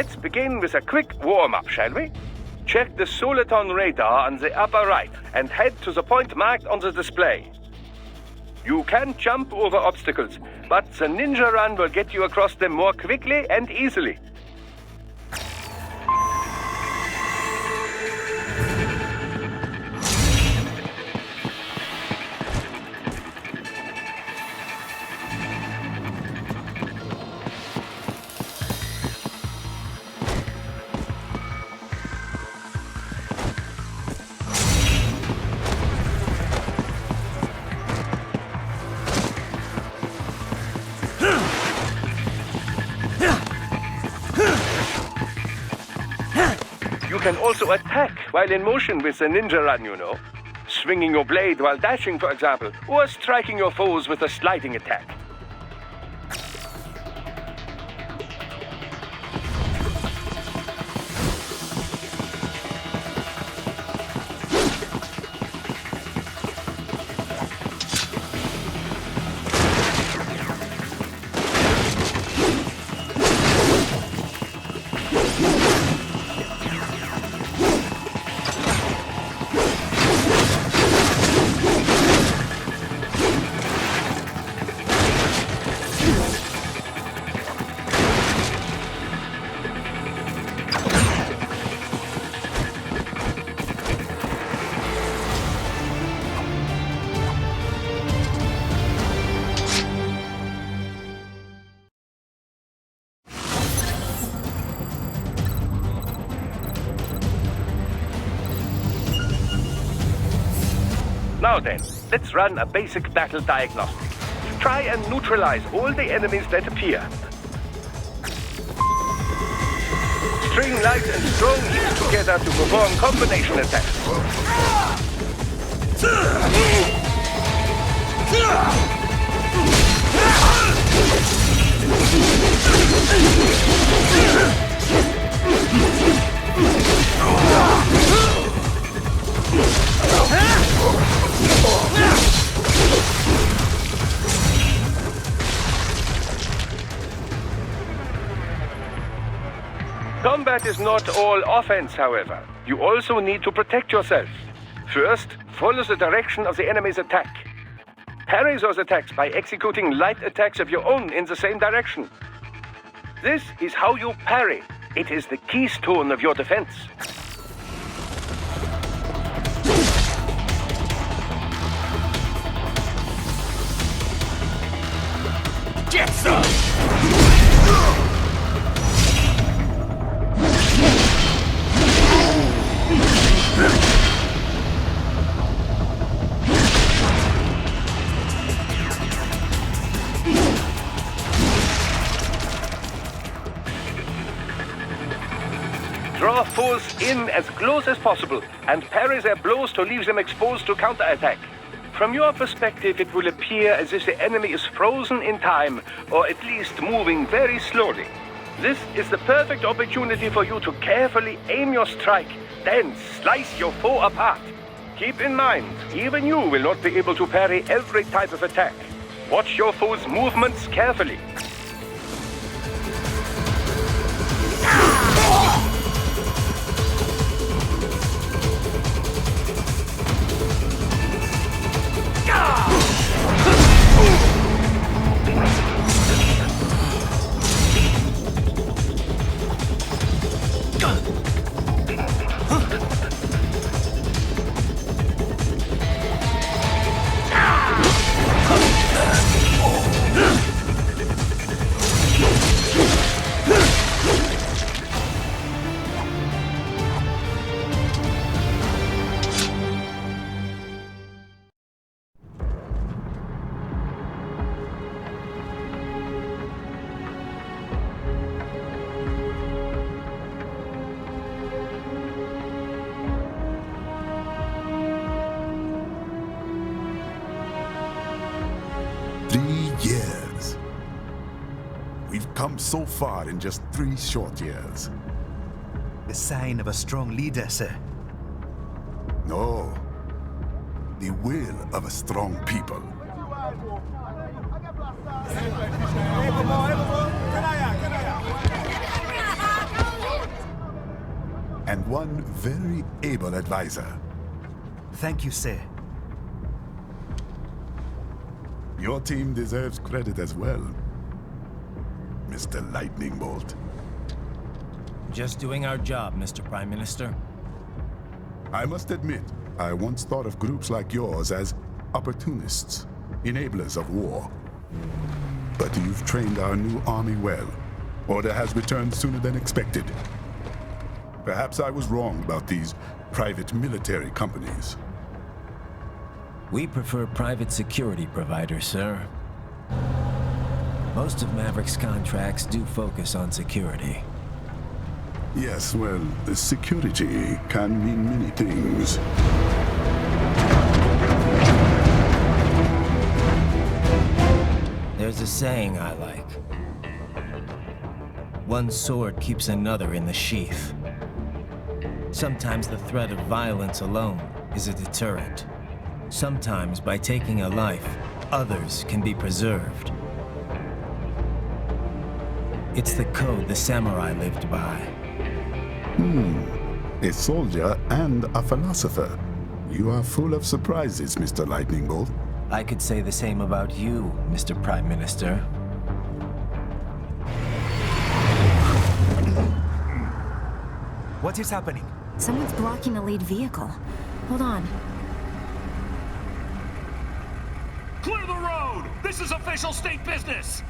let's begin with a quick warm-up, shall we? Check the Soliton radar on the upper right and head to the point marked on the display. You can jump over obstacles, but the ninja run will get you across them more quickly and easily. You can also attack while in motion with the ninja run, you know. Swinging your blade while dashing, for example, or striking your foes with a sliding attack. Now then, let's run a basic battle diagnostic. Try and neutralize all the enemies that appear. String light and strong heat together to perform combination attacks. Combat is not all offense, however. You also need to protect yourself. First, follow the direction of the enemy's attack. Parry those attacks by executing light attacks of your own in the same direction. This is how you parry. It is the keystone of your defense. Get some! Draw foes in as close as possible and parry their blows to leave them exposed to counterattack. From your perspective, it will appear as if the enemy is frozen in time, or at least moving very slowly. This is the perfect opportunity for you to carefully aim your strike, then slice your foe apart. Keep in mind, even you will not be able to parry every type of attack. Watch your foe's movements carefully. Come so far in just 3 short years. The sign of a strong leader, sir. No. The will of a strong people. and one very able advisor. Thank you, sir. Your team deserves credit as well, Mr. Lightning Bolt. Just doing our job, Mr. Prime Minister. I must admit, I once thought of groups like yours as opportunists, enablers of war. But you've trained our new army well. Order has returned sooner than expected. Perhaps I was wrong about these private military companies. We prefer private security providers, sir. Most of Maverick's contracts do focus on security. Yes, well, security can mean many things. There's a saying I like. One sword keeps another in the sheath. Sometimes the threat of violence alone is a deterrent. Sometimes by taking a life, others can be preserved. It's the code the samurai lived by. A soldier and a philosopher. You are full of surprises, Mr. Lightning Bolt. I could say the same about you, Mr. Prime Minister. What is happening? Someone's blocking the lead vehicle. Hold on. Clear the road! This is official state business!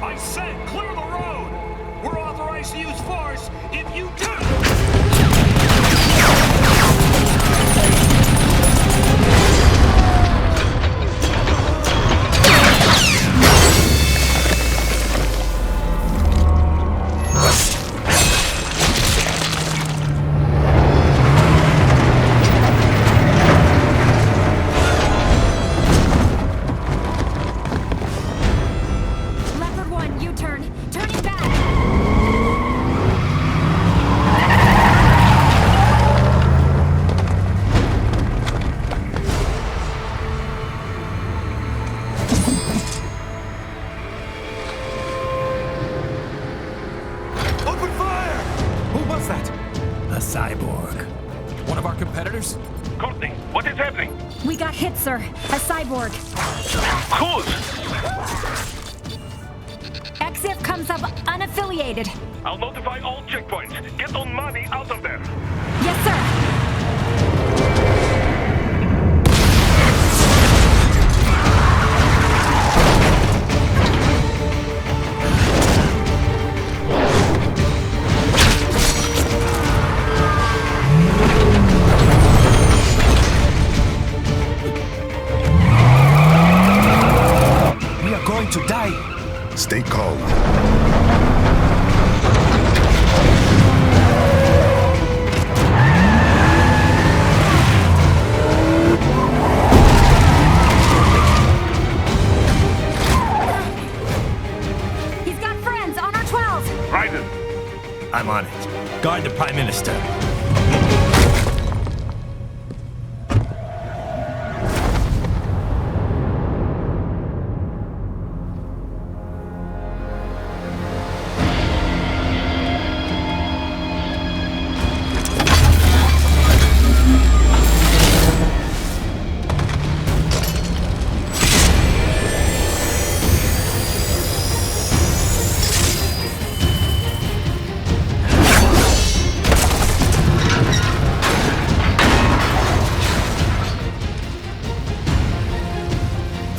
I said clear the road! We're authorized to use force if you do! Leopard 1, U-turn. Turning back. Open fire! Who was that? A cyborg. One of our competitors? Courtney, what is happening? We got hit, sir. A cyborg. Whose? XF comes up unaffiliated. I'll notify all checkpoints. Get on money out of there. Yes, sir. We are going to die. Stay calm. He's got friends on our 12. Raiden, I'm on it. Guard the Prime Minister.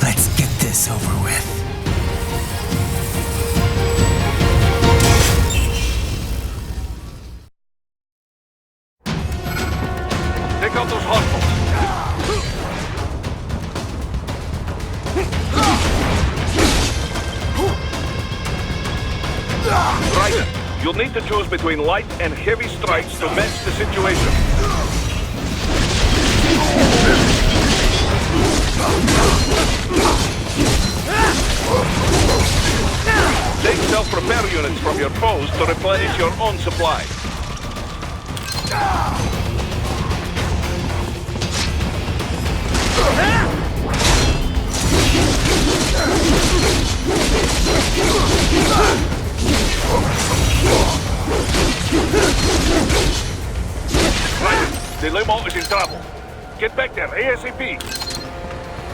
Let's get this over with. take out those hostiles. Raiden, you'll need to choose between light and heavy strikes to match the situation. Take self-repair units from your foes to replenish your own supply. The limo is in trouble. Get back there ASAP.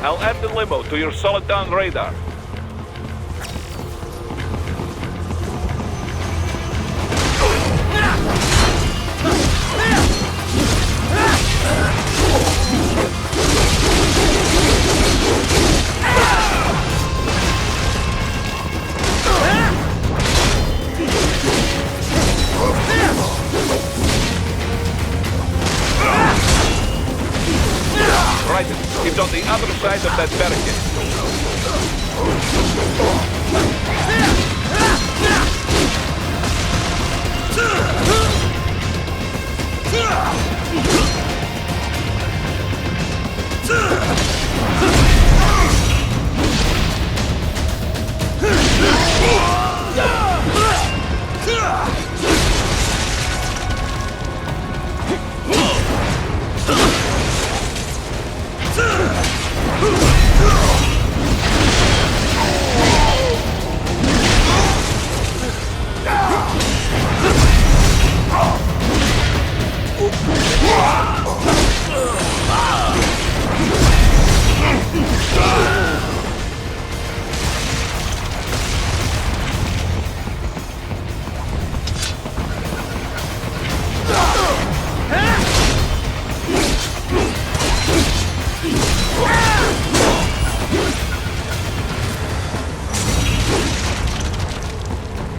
I'll add the limo to your solid down radar. Right, it's on the other side of that barricade.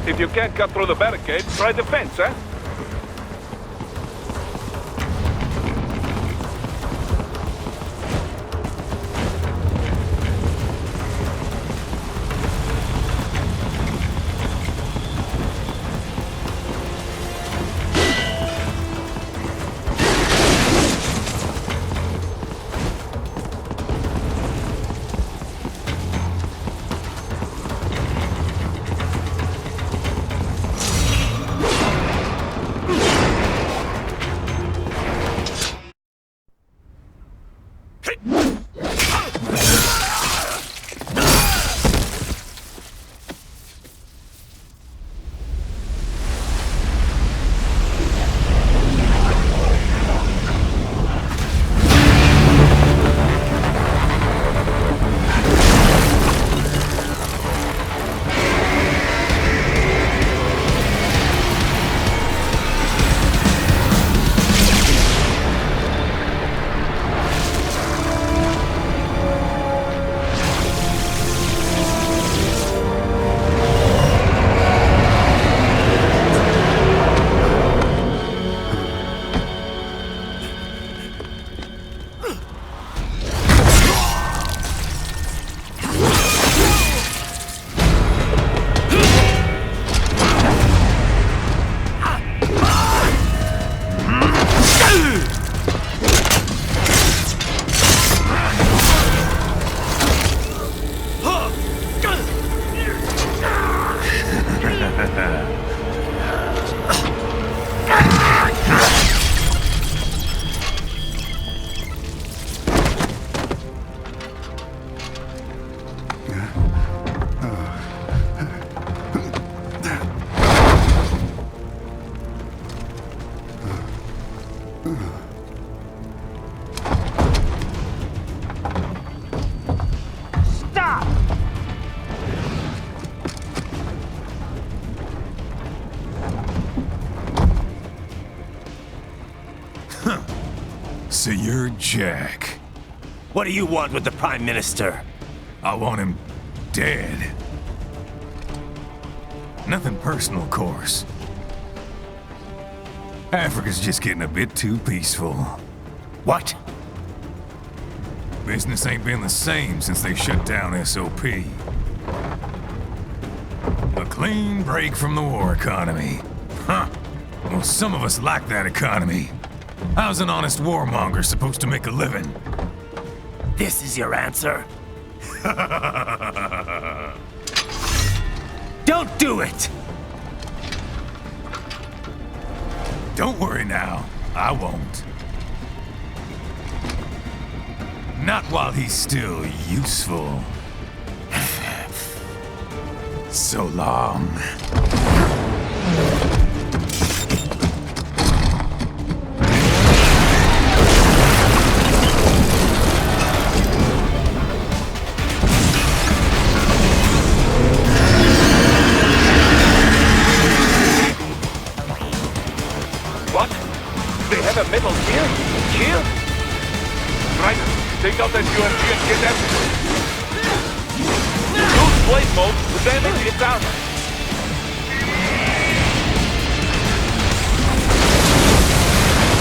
If you can't cut through the barricade, try the fence, eh? So you're Jack. What do you want with the Prime Minister? I want him dead. Nothing personal, of course. Africa's just getting a bit too peaceful. What? Business ain't been the same since they shut down SOP. A clean break from the war economy. Huh. Well, some of us like that economy. How's an honest warmonger supposed to make a living? This is your answer? Don't do it! Don't worry now. I won't. Not while he's still useful. So long. What? They have a metal shield? Shield? Right. Take out that UMP and get after it. Use blade mode to damage its armor.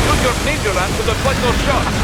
Use your ninja ram to deflect those shots.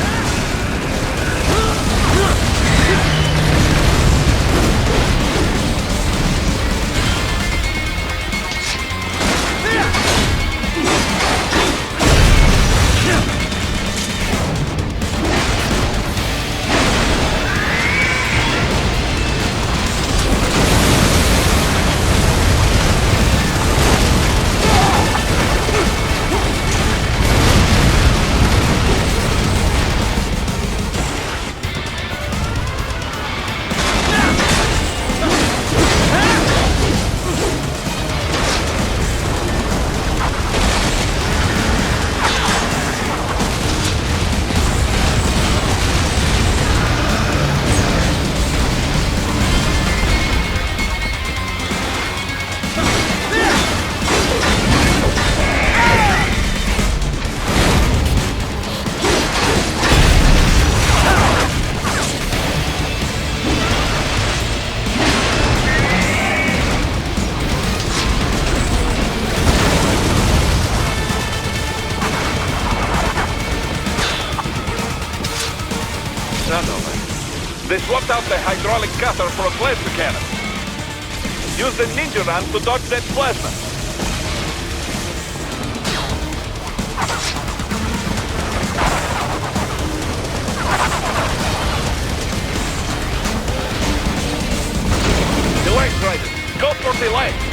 They swapped out the hydraulic cutter for a plasma cannon. Use the ninja ram to dodge that plasma. The legs, Raiden. Go for the legs.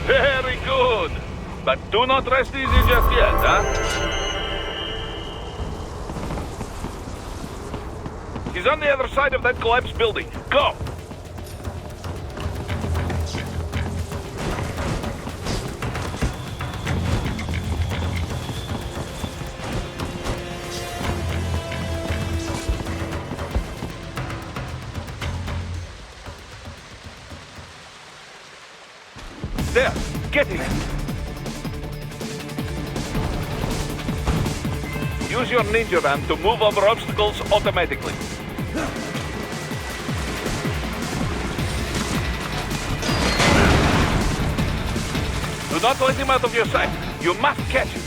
Very good. But do not rest easy just yet, huh? He's on the other side of that collapsed building. Go! Get him! Use your ninja van to move over obstacles automatically. Do not let him out of your sight. You must catch him.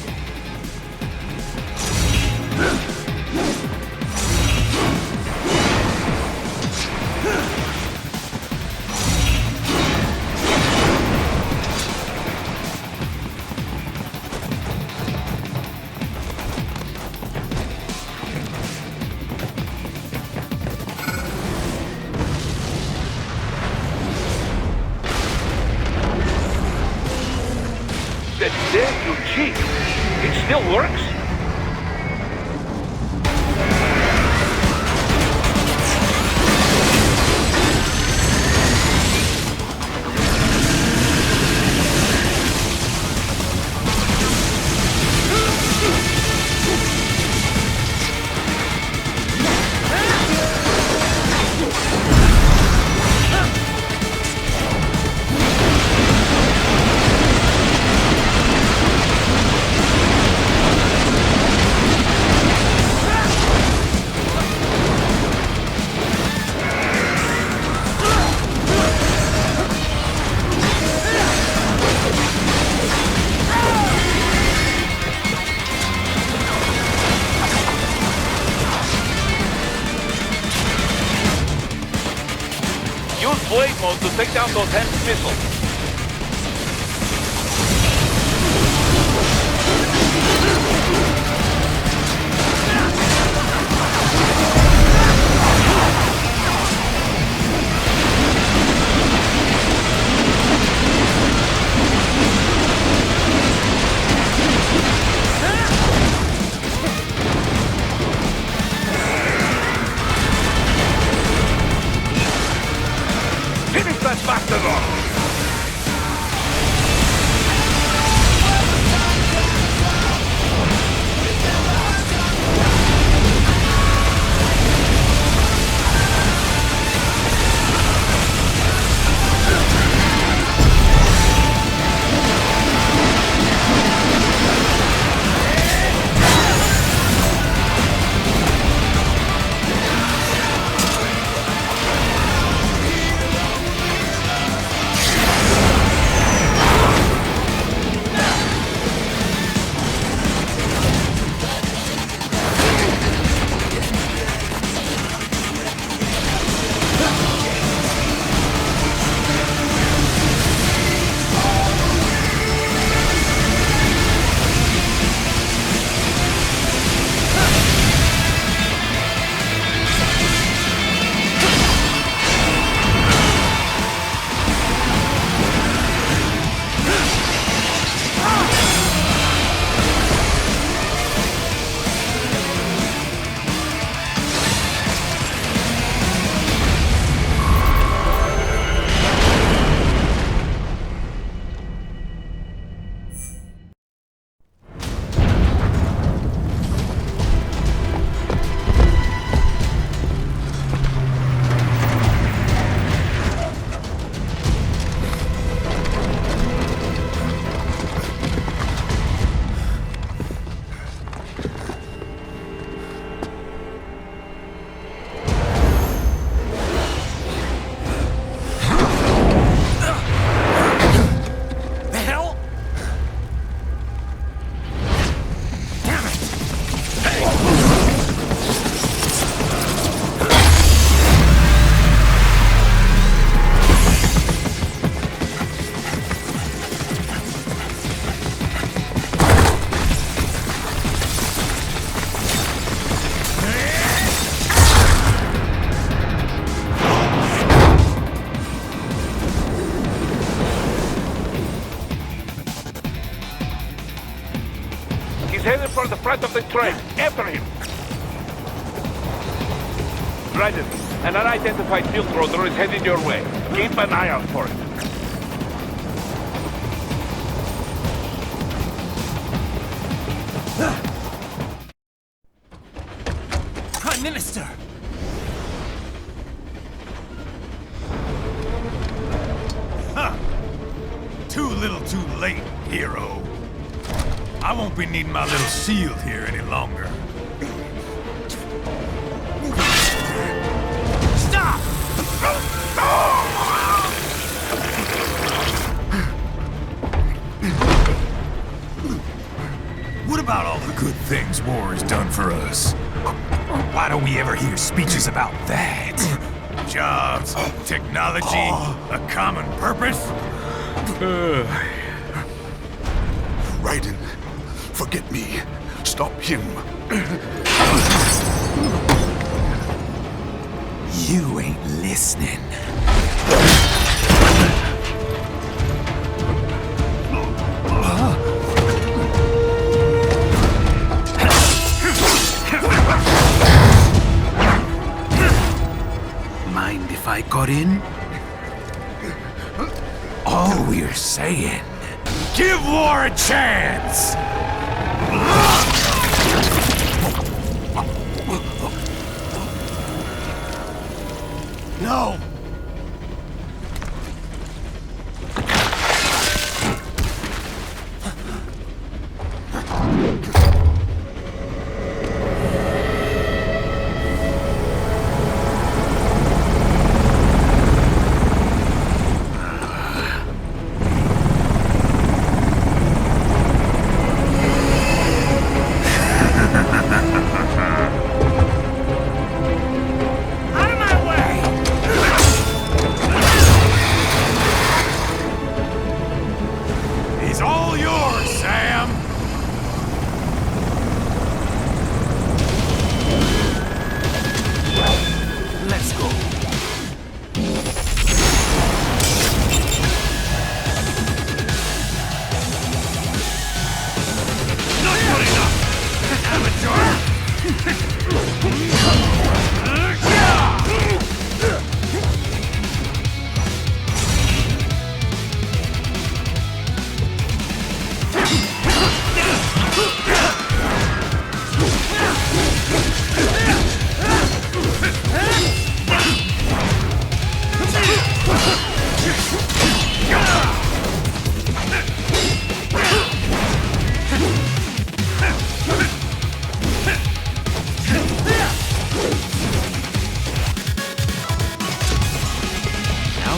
There you cheat. It still works? Use blade mode to take down those heavy missiles. Finish that bastard off! He's headed for the front of the train. After him! Dryden, an unidentified field roader is headed your way. Keep an eye out for it. Prime Minister! Too little too late. hero. I won't be needing my little shield here any longer. Stop! What about all the good things war has done for us? Why don't we ever hear speeches about that? Jobs, technology, a common purpose? Raiden, forget me. Stop him. You ain't listening. Mind if I got in? All we're saying, give war a chance! No! He's all yours, Sam! Let's go. Not good enough!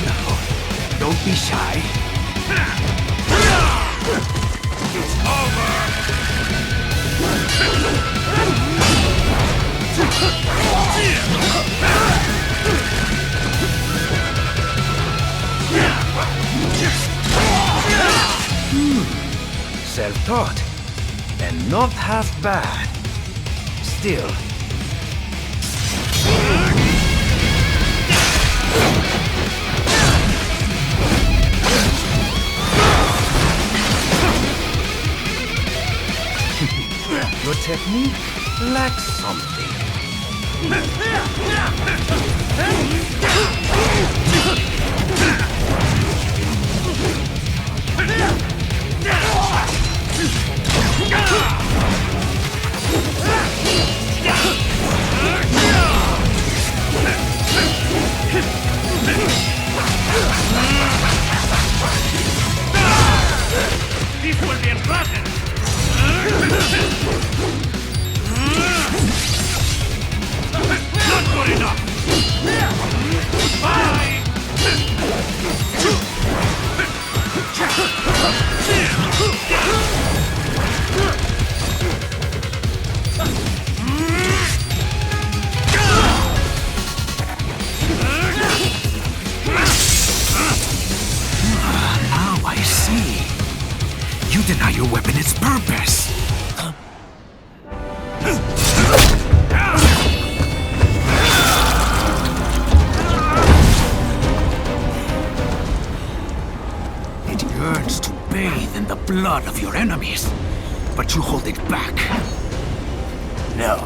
Now, don't be shy. It's over! Self-taught. And not half bad. Still. Your technique lacks something. This will be unpleasant. Not good enough. Bye. Now I see. You deny your weapon its purpose. It yearns to bathe in the blood of your enemies, but you hold it back. No.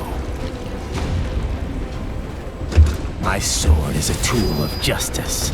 My sword is a tool of justice.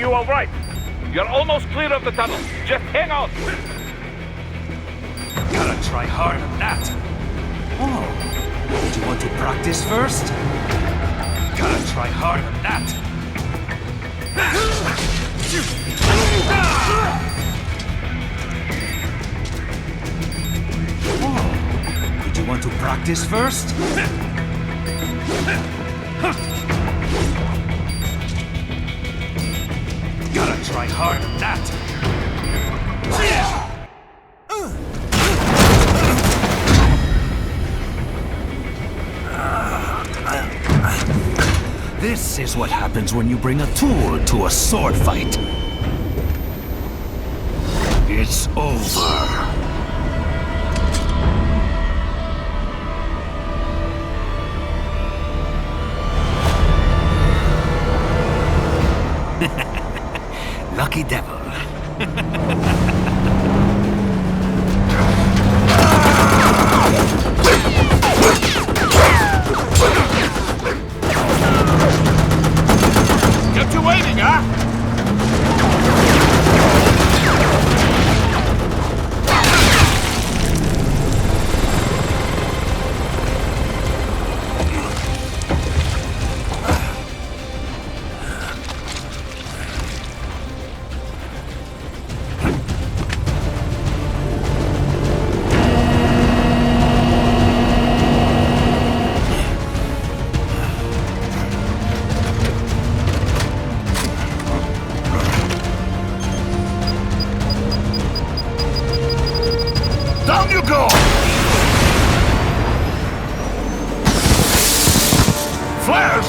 you all right. You're almost clear of the tunnel. Just hang on. Gotta try harder than that. Oh, did you want to practice first? Gotta try harder than that. Oh, did you want to practice first? Gotta try harder than that. This is what happens when you bring a tool to a sword fight. It's over. Lucky devil. Kept you waiting, huh? Down you go! Flares!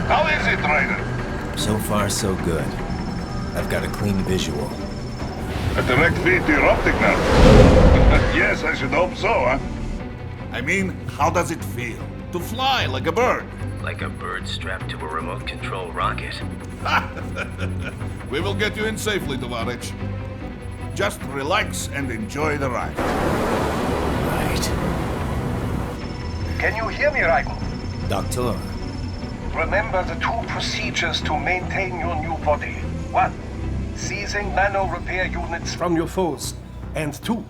How is it, Ryder? So far, so good. I've got a clean visual. A direct feed to your optic nerve. Yes, I should hope so, huh? I mean, how does it feel? To fly like a bird? Like a bird strapped to a remote control rocket. We will get you in safely, Tovarich. Just relax and enjoy the ride. Right. Can you hear me, Raiko? Doctor, Remember the two procedures to maintain your new body. 1. Seizing nano repair units from your foes. And 2.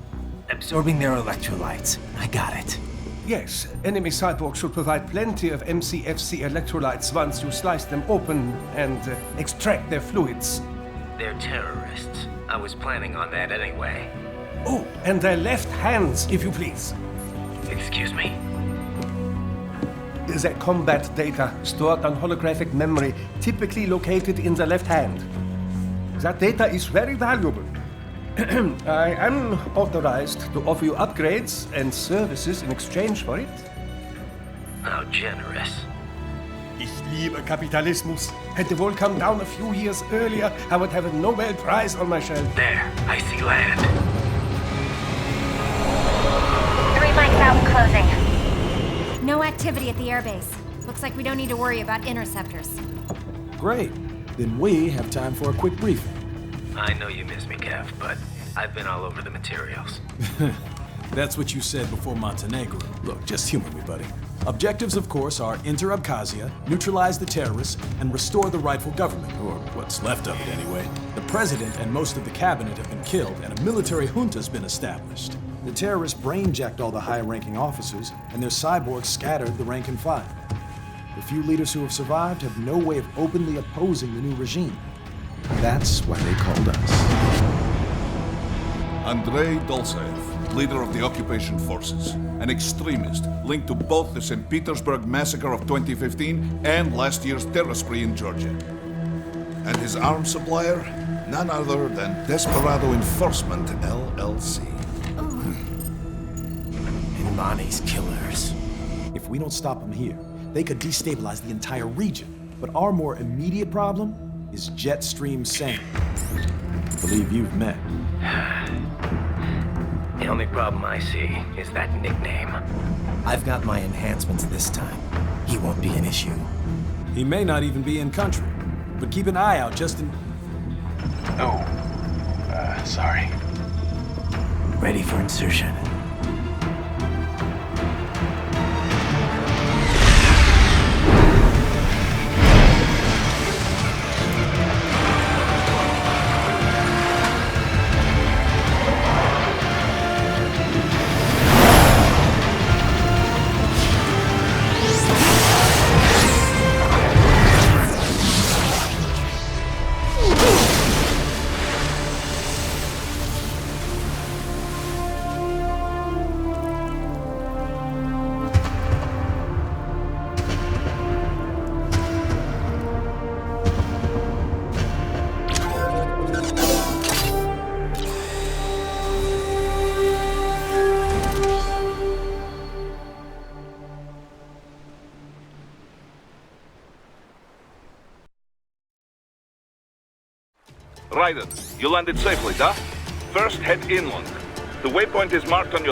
absorbing their electrolytes. I got it. Yes, enemy cyborgs should provide plenty of MCFC electrolytes once you slice them open and extract their fluids. They're terrorists. I was planning on that anyway. Oh, and their left hands, if you please. Excuse me? The combat data stored on holographic memory, typically located in the left hand. That data is very valuable. I am authorized to offer you upgrades and services in exchange for it. How generous. Ich liebe Kapitalismus. Hätte wohl come down a few years earlier, I would have a Nobel Prize on my shelf. There, I see land. 3 mics out, closing. No activity at the airbase. Looks like we don't need to worry about interceptors. Great. Then we have time for a quick briefing. I know you miss me, Kev, but I've been all over the materials. That's what you said before Montenegro. Look, just humor me, buddy. Objectives, of course, are enter Abkhazia, neutralize the terrorists, and restore the rightful government, or what's left of it anyway. The president and most of the cabinet have been killed, and a military junta's been established. The terrorists brain-jacked all the high-ranking officers, and their cyborgs scattered the rank and file. The few leaders who have survived have no way of openly opposing the new regime. That's why they called us. Andrei Dolzaev, leader of the occupation forces, an extremist linked to both the St. Petersburg massacre of 2015 and last year's terror spree in Georgia. And his arms supplier, none other than Desperado Enforcement, LLC. Imani's killers. If we don't stop them here, they could destabilize the entire region. But our more immediate problem is Jetstream Sam. I believe you've met. The only problem I see is that nickname. I've got my enhancements this time. He won't be an issue. He may not even be in country, but keep an eye out just in... Sorry. Ready for insertion. Raiden, you landed safely, da? First, head inland. The waypoint is marked on your